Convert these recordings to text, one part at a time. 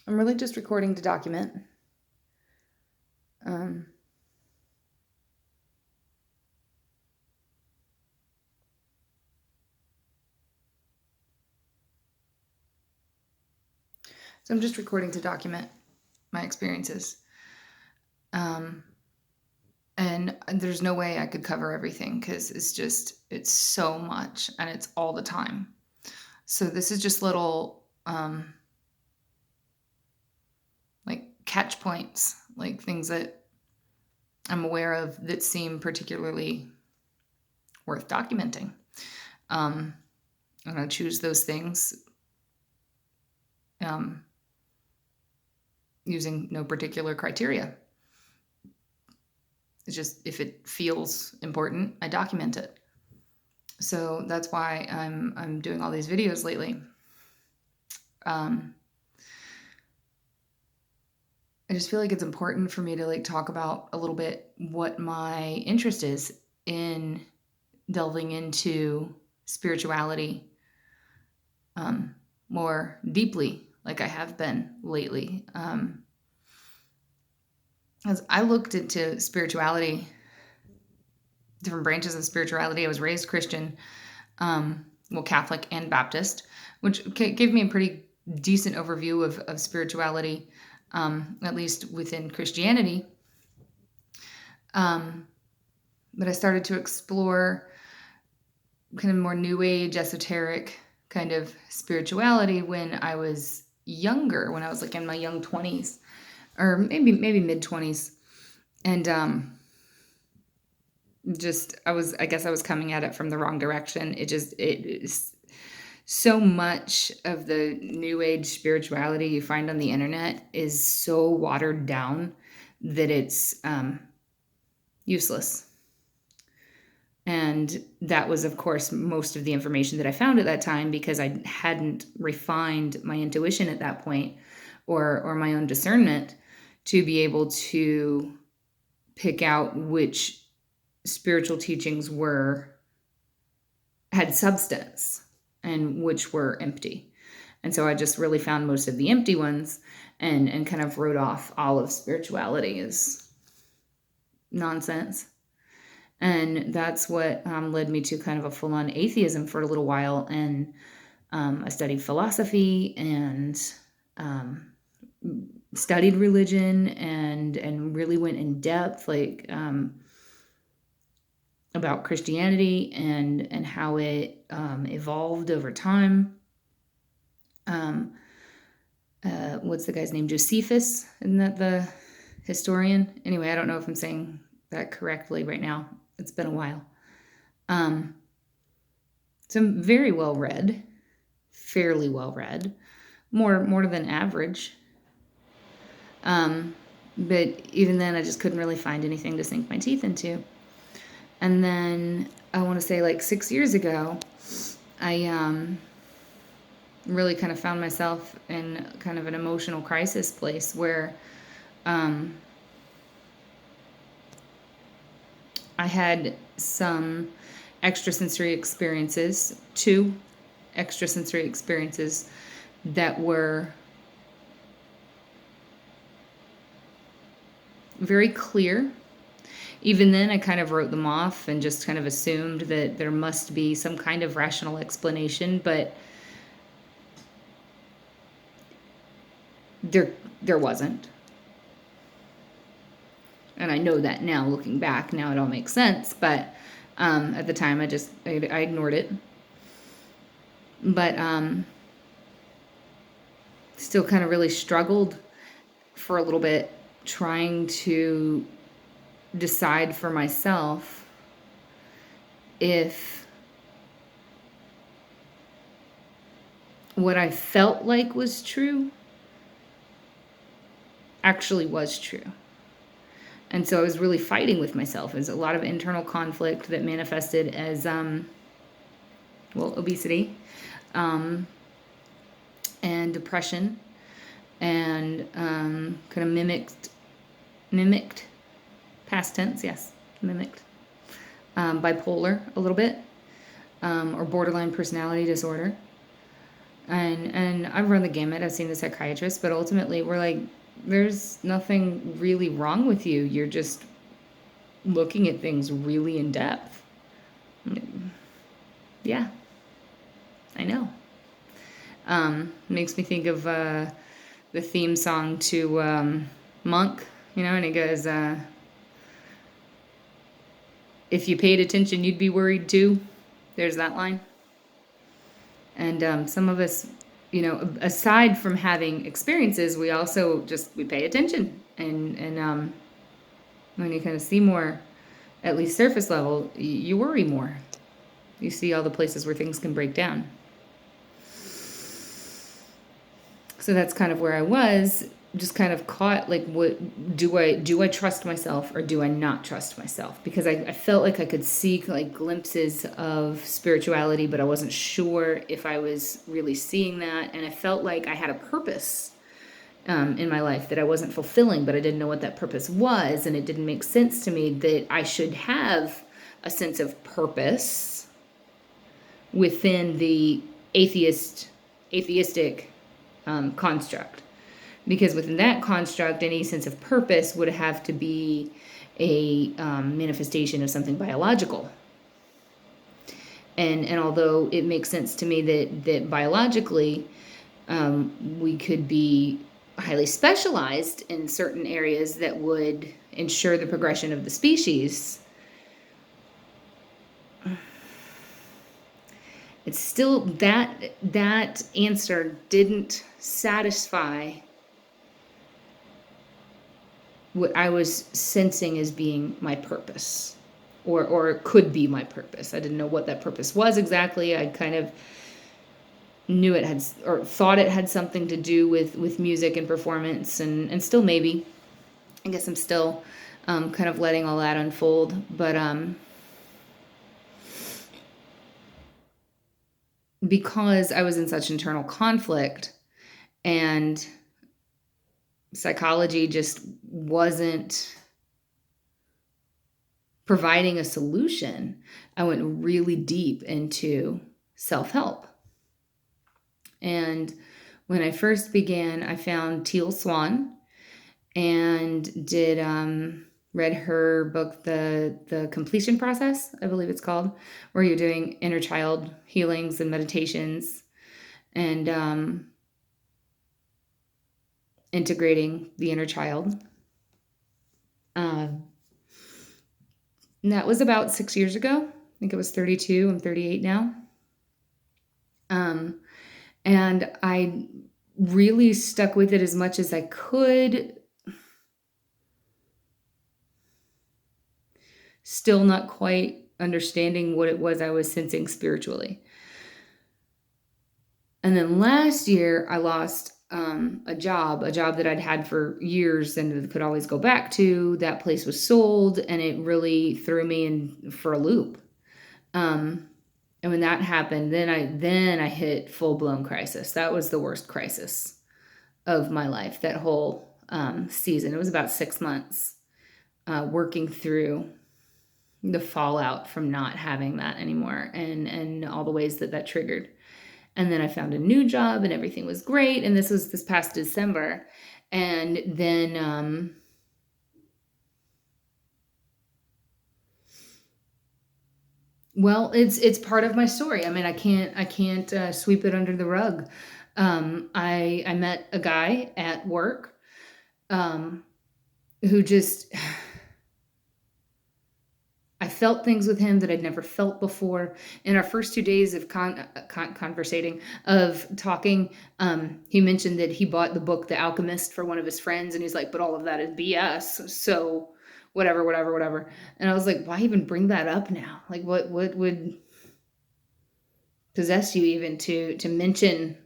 I'm really just recording to document. Um, so I'm just recording to document my experiences. And there's no way I could cover everything because it's so much and it's all the time. So this is just little like catch points, like things that I'm aware of that seem particularly worth documenting. I'm going to choose those things um, using no particular criteria. It's just if it feels important, I document it. So that's why I'm doing all these videos lately. I just feel like it's important for me to like talk about a little bit what my interest is in delving into spirituality more deeply, like I have been lately. As I looked into spirituality, different branches of spirituality, I was raised Christian, Catholic and Baptist, which gave me a pretty decent overview of spirituality, at least within Christianity. But I started to explore kind of more new age, esoteric kind of spirituality when I was younger, when I was like in my young 20s or maybe mid 20s. And I guess I was coming at it from the wrong direction. It is so much of the new age spirituality you find on the internet is so watered down that it's useless. And that was, of course, most of the information that I found at that time because I hadn't refined my intuition at that point or my own discernment to be able to pick out which spiritual teachings had substance and which were empty. And so I just really found most of the empty ones and kind of wrote off all of spirituality as nonsense. And that's what led me to kind of a full-on atheism for a little while. And I studied philosophy and studied religion and really went in depth, like about Christianity and how it evolved over time. What's the guy's name? Josephus, isn't that the historian? Anyway, I don't know if I'm saying that correctly right now. It's been a while. So I'm very well read, fairly well read, more than average. But even then, I just couldn't really find anything to sink my teeth into. And then I want to say like 6 years ago, I really kind of found myself in kind of an emotional crisis place where I had some extrasensory experiences, 2 extrasensory experiences that were very clear. Even then, I kind of wrote them off and just kind of assumed that there must be some kind of rational explanation, but there wasn't. And I know that now, looking back, now it all makes sense. But at the time, I ignored it. But still kind of really struggled for a little bit trying to decide for myself if what I felt like was true actually was true. And so I was really fighting with myself. There's a lot of internal conflict that manifested as, obesity and depression and kind of mimicked, past tense, yes, mimicked, bipolar a little bit, or borderline personality disorder. And I've run the gamut. I've seen the psychiatrist, but ultimately we're like, there's nothing really wrong with you. You're just looking at things really in depth. Yeah, I know. Makes me think of the theme song to Monk, and it goes, if you paid attention, you'd be worried too. There's that line. And some of us, aside from having experiences, we also we pay attention. And when you kind of see more, at least surface level, you worry more. You see all the places where things can break down. So that's kind of where I was, just kind of caught, like, what do I trust myself or do I not trust myself? Because I felt like I could see like glimpses of spirituality, but I wasn't sure if I was really seeing that. And I felt like I had a purpose in my life that I wasn't fulfilling, but I didn't know what that purpose was. And it didn't make sense to me that I should have a sense of purpose within the atheistic construct, because within that construct, any sense of purpose would have to be a manifestation of something biological. And although it makes sense to me that biologically we could be highly specialized in certain areas that would ensure the progression of the species, it's still that answer didn't satisfy what I was sensing as being my purpose, or could be my purpose. I didn't know what that purpose was exactly. I kind of knew it had, or thought it had something to do with music and performance, and still maybe. I guess I'm still kind of letting all that unfold, but because I was in such internal conflict and psychology just wasn't providing a solution, I went really deep into self-help. And when I first began, I found Teal Swan and read her book, the Completion Process, I believe it's called, where you're doing inner child healings and meditations and integrating the inner child. And that was about 6 years ago. I think it was 32. I'm 38 now. And I really stuck with it as much as I could. Still not quite understanding what it was I was sensing spiritually. And then last year, I lost a job that I'd had for years and could always go back to. That place was sold, and it really threw me in for a loop. And when that happened, then I hit full blown crisis. That was the worst crisis of my life. That whole season. It was about 6 months working through the fallout from not having that anymore, and all the ways that triggered. And then I found a new job and everything was great. And this was this past December. And then well, it's part of my story. I mean, I can't sweep it under the rug. I met a guy at work who just I felt things with him that I'd never felt before. In our first 2 days of conversating, of talking, he mentioned that he bought the book The Alchemist for one of his friends, and he's like, but all of that is BS. So whatever. And I was like, why even bring that up now? Like, what would possess you even to mention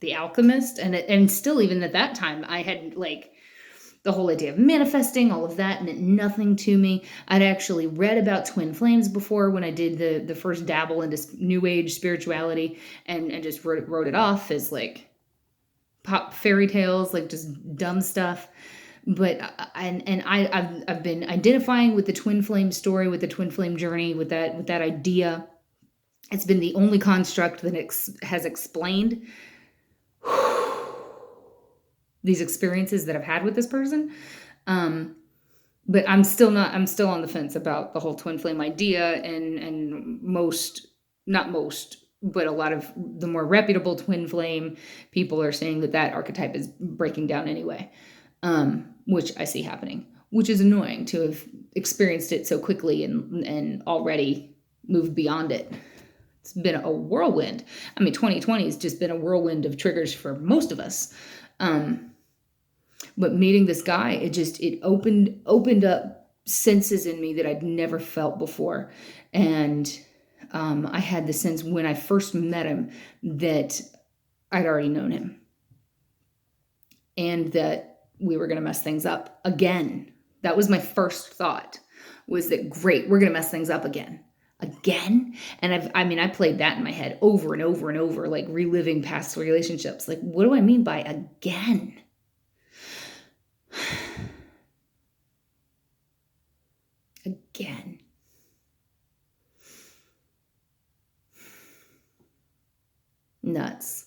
The Alchemist? And still, even at that time, I had like the whole idea of manifesting, all of that meant nothing to me. I'd actually read about twin flames before when I did the first dabble into new age spirituality, and just wrote it off as like pop fairy tales, like just dumb stuff. But I've been identifying with the twin flame story, with the twin flame journey, with that idea It's been the only construct that has explained these experiences that I've had with this person. Um, but I'm still on the fence about the whole twin flame idea, and not most, but a lot of the more reputable twin flame people are saying that that archetype is breaking down anyway, which I see happening, which is annoying to have experienced it so quickly and already moved beyond it. It's been a whirlwind. I mean, 2020 has just been a whirlwind of triggers for most of us. But meeting this guy, it opened up senses in me that I'd never felt before. And I had the sense when I first met him that I'd already known him and that we were going to mess things up again. That was my first thought, was that great, we're going to mess things up again. And I played that in my head over and over and over, like reliving past relationships. Like, what do I mean by again? Again. Nuts.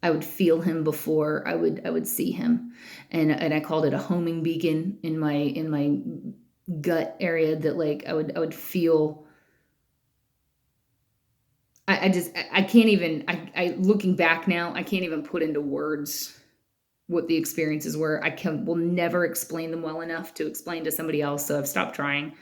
I would feel him before I would see him, and I called it a homing beacon in my gut area, that like I would feel. I can't even, I looking back now, I can't even put into words what the experiences were. Will never explain them well enough to explain to somebody else, so I've stopped trying.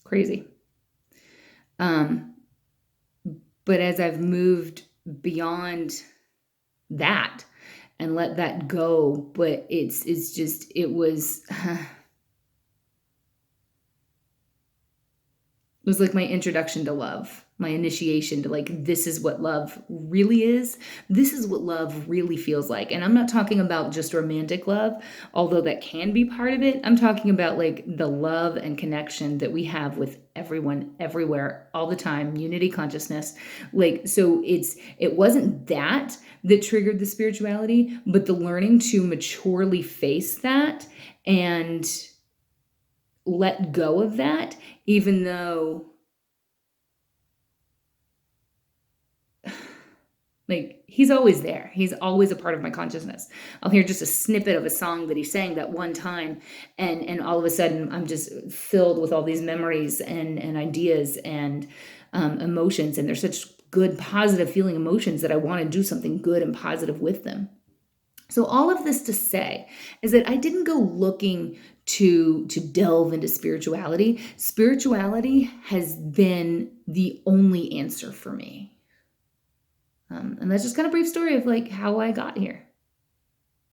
Crazy. But as I've moved beyond that and let that go, but it was it was like my introduction to love, my initiation to like, this is what love really is. This is what love really feels like. And I'm not talking about just romantic love, although that can be part of it. I'm talking about like the love and connection that we have with everyone, everywhere, all the time, unity consciousness. Like, so it wasn't that triggered the spirituality, but the learning to maturely face that and let go of that, even though like he's always there. He's always a part of my consciousness. I'll hear just a snippet of a song that he sang that one time, and all of a sudden I'm just filled with all these memories and ideas and emotions, and they're such good positive feeling emotions that I want to do something good and positive with them. So all of this to say is that I didn't go looking to delve into spirituality. Spirituality has been the only answer for me. And that's just kind of a brief story of like how I got here.